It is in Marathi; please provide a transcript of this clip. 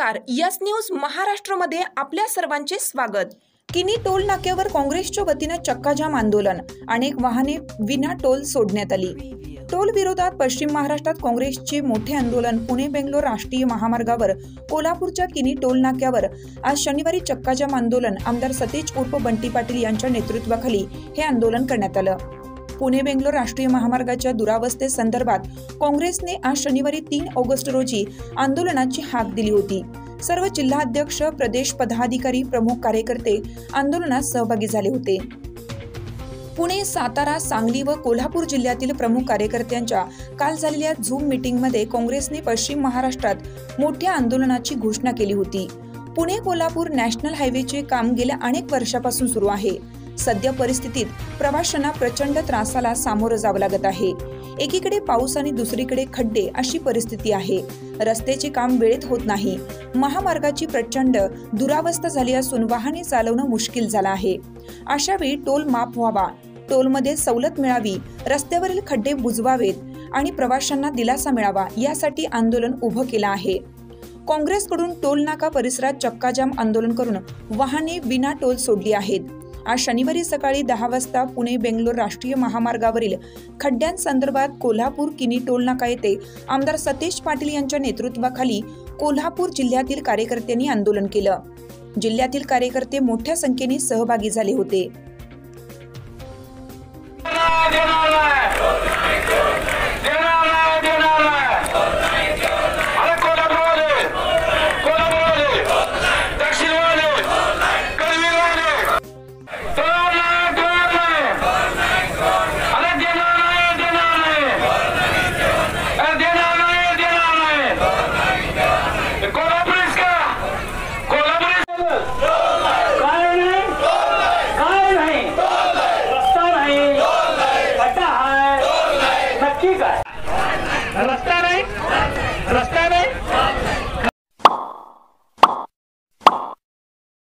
नमस्कार, यस न्यूज महाराष्ट्रमध्ये आपल्या सर्वांचे स्वागत। किनी टोल नाक्यावर काँग्रेसच्या वतीने चक्काजाम आंदोलन, अनेक वाहने विना टोल सोडण्यात आली। टोल विरोधात पश्चिम महाराष्ट्रात काँग्रेसचे मोठे आंदोलन पुणे बेंगलोर राष्ट्रीय महामार्गावर कोल्हापूरच्या किनी टोल नाक्यावर आज शनिवारी चक्काजाम आंदोलन आमदार सतेज उर्फ बंटी पाटील यांच्या नेतृत्वाखाली हे आंदोलन करण्यात आलं। पुणे बेंगलोर राष्ट्रीय महामार्गाच्या दुरावस्थेसंदर्भात काँग्रेसने आज शनिवारी 3 ऑगस्ट रोजी आंदोलनाची हाक दिली होती। सर्व जिल्हाध्यक्ष, प्रदेश पदाधिकारी, प्रमुख कार्यकर्ते आंदोलनात सहभागी झाले होते। पुणे, सातारा, सांगली व कोल्हापूर जिल्ह्यातील प्रमुख कार्यकर्त्यांच्या काल झालेल्या झूम मीटिंगमध्ये काँग्रेसने पश्चिम महाराष्ट्रात मोठ्या आंदोलनाची घोषणा केली होती। पुणे कोल्हापूर नॅशनल हायवेचे काम गेल्या अनेक वर्षापासून सुरू आहे। सध्या परिस्थितीत प्रवाशांना प्रचंड त्रासाला सामोरं जावं लागत आहे। एकीकडे पाऊस आणि दुसरीकडे खड्डे अशी परिस्थिती आहे। रस्त्याचे काम वेळेत होत नाही। महामार्गाची प्रचंड दुरावस्था झाली असून वाहने चालवणं मुश्किल झालं आहे। अशा वेळी टोल माफ व्हावा, टोलमध्ये सवलत मिळावी, रस्त्यावरील खड्डे बुजवावेत आणि प्रवाशांना दिलासा मिळावा यासाठी आंदोलन उभं केलं आहे। काँग्रेसकडून टोल नाका परिसरात चक्काजाम आंदोलन करून वाहने विना टोल सोडली आहेत। आज शनिवारी सकाळी 10 वाजता पुणे बेंगलोर राष्ट्रीय महामार्गावरील खड्ड्यांसंदर्भात कोल्हापूर किनी टोल नाका येथे आमदार सतेज पाटील यांच्या नेतृत्वाखाली कोल्हापूर जिल्ह्यातील कार्यकर्त्यांनी आंदोलन केलं। जिल्ह्यातील कार्यकर्ते मोठ्या संख्येने सहभागी झाले होते।